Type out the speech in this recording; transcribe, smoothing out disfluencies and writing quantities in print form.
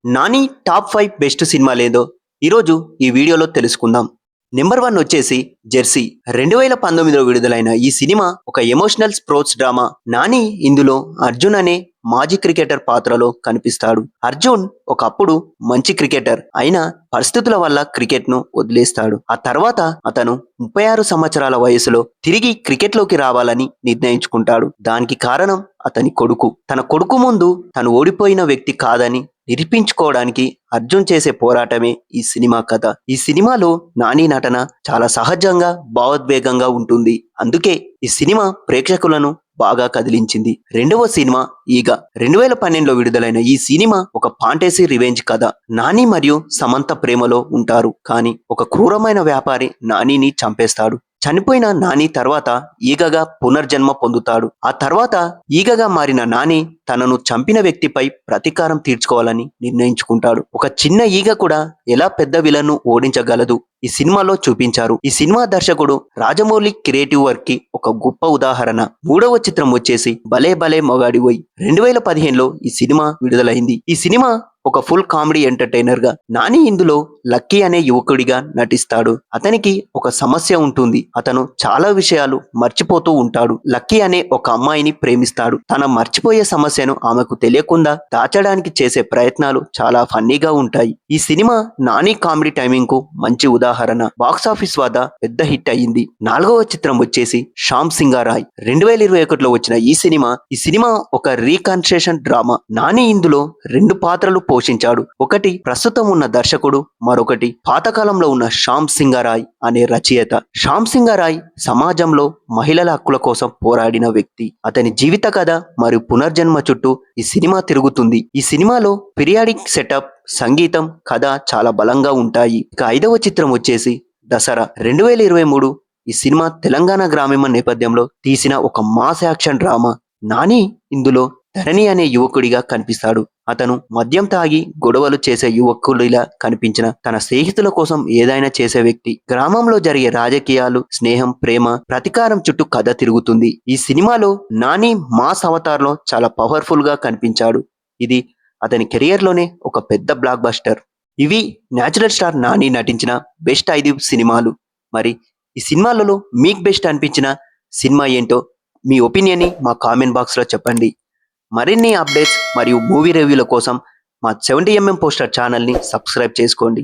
Nani top 5 best సినిమాలేదో ఈరోజు ఈ వీడియోలో తెలుసుకుందాం. నెంబర్ 1 వచ్చేసి 'జెర్సీ'. 2019లో విడుదలైన ఈ సినిమా ఒక ఎమోషనల్ స్పోర్ట్స్ డ్రామా. నాని ఇందులో అర్జున్ అనే మాజీ క్రికెటర్ పాత్రలో కనిపిస్తాడు. అర్జున్ ఒకప్పుడు మంచి క్రికెటర్ అయినా పరిస్థితుల వల్ల క్రికెట్ను వదిలేస్తాడు. ఆ తర్వాత అతను 36 సంవత్సరాల వయసులో తిరిగి క్రికెట్లోకి రావాలని నిర్ణయించుకుంటాడు. దానికి కారణం అతని కొడుకు. తన కొడుకు ముందు తను ఓడిపోయిన వ్యక్తి కాదని నిరూపించుకోవడానికి అర్జున్ చేసే పోరాటమే ఈ సినిమా కథ. ఈ సినిమాలో నాని నటన చాలా సహజంగా భావోద్వేగంగా ఉంటుంది. అందుకే ఈ సినిమా ప్రేక్షకులను బాగా కదిలించింది. రెండవ సినిమా 'ఈగ'. 2012లో విడుదలైన ఈ సినిమా ఒక ఫాంటసీ రివెంజ్ కథ. నాని మరియు సమంత ప్రేమలో ఉంటారు, కానీ ఒక క్రూరమైన వ్యాపారి నానిని చంపేస్తాడు. చనిపోయిన నాని తర్వాత ఈగగా పునర్జన్మ పొందుతాడు. ఆ తర్వాత ఈగగా మారిన నాని తనను చంపిన వ్యక్తిపై ప్రతీకారం తీర్చుకోవాలని నిర్ణయించుకుంటాడు. ఒక చిన్న ఈగ కూడా ఎలా పెద్ద విలన్ను ఓడించగలదు ఈ సినిమాలో చూపించారు. ఈ సినిమా దర్శకుడు రాజమౌళి క్రియేటివ్ వర్క్ కి ఒక గొప్ప ఉదాహరణ. మూడవ చిత్రం వచ్చేసి 'భలే భలే మగాడివోయ్'. 2015లో ఈ సినిమా విడుదలైంది. ఈ సినిమా ఒక ఫుల్ కామెడీ ఎంటర్టైనర్ గా. నాని ఇందులో లక్కీ అనే యువకుడిగా నటిస్తాడు. అతనికి ఒక సమస్య ఉంటుంది. అతను చాలా విషయాలు మర్చిపోతూ ఉంటాడు. లక్కీ అనే ఒక అమ్మాయిని ప్రేమిస్తాడు. తన మర్చిపోయే సమస్యను ఆమెకు తెలియకుండా దాచడానికి చేసే ప్రయత్నాలు చాలా ఫన్నీగా ఉంటాయి. ఈ సినిమా నాని కామెడీ టైమింగ్ కు మంచి ఉదాహరణ. బాక్సాఫీస్ వద్ద పెద్ద హిట్ అయ్యింది. నాలుగవ చిత్రం వచ్చేసి 'శ్యామ్ సింగా రాయ్'. 2021లో వచ్చిన ఈ సినిమా ఒక రీకన్స్ట్రక్షన్ డ్రామా. నాని ఇందులో రెండు పాత్రలు పోషించాడు. ఒకటి ప్రస్తుతం ఉన్న దర్శకుడు, మరొకటి పాతకాలంలో ఉన్న శ్యామ్ సింగరాయ్ అనే రచయిత. శ్యామ్ సింగరాయ్ సమాజంలో మహిళల హక్కుల కోసం పోరాడిన వ్యక్తి. అతని జీవిత కథ మరియు పునర్జన్మ చుట్టూ ఈ సినిమా తిరుగుతుంది. ఈ సినిమాలో పీరియాడిక్ సెటప్, సంగీతం, కథ చాలా బలంగా ఉంటాయి. ఇక ఐదవ చిత్రం వచ్చేసి 'దసరా'. 2023 ఈ సినిమా తెలంగాణ గ్రామీణ నేపథ్యంలో తీసిన ఒక మాస్ యాక్షన్ డ్రామా. నాని ఇందులో ధరణి అనే యువకుడిగా కనిపిస్తాడు. అతను మద్యం తాగి గొడవలు చేసే యువకుడిలా కనిపించిన తన స్నేహితుల కోసం ఏదైనా చేసే వ్యక్తి. గ్రామంలో జరిగే రాజకీయాలు, స్నేహం, ప్రేమ, ప్రతీకారం చుట్టూ కథ తిరుగుతుంది. ఈ సినిమాలో నాని మాస్ అవతార్లో చాలా పవర్ఫుల్ గా కనిపించాడు. ఇది అతని కెరియర్ లోనే ఒక పెద్ద బ్లాక్ బస్టర్. ఇవి న్యాచురల్ స్టార్ నాని నటించిన బెస్ట్ 5 సినిమాలు. మరి ఈ సినిమాలలో మీకు బెస్ట్ అనిపించిన సినిమా ఏంటో మీ ఒపీనియన్ని మా కామెంట్ బాక్స్లో చెప్పండి. మరిన్ని అప్డేట్స్ మరియు మూవీ రివ్యూల కోసం మా 70mm పోస్టర్ ఛానల్ని సబ్స్క్రైబ్ చేసుకోండి.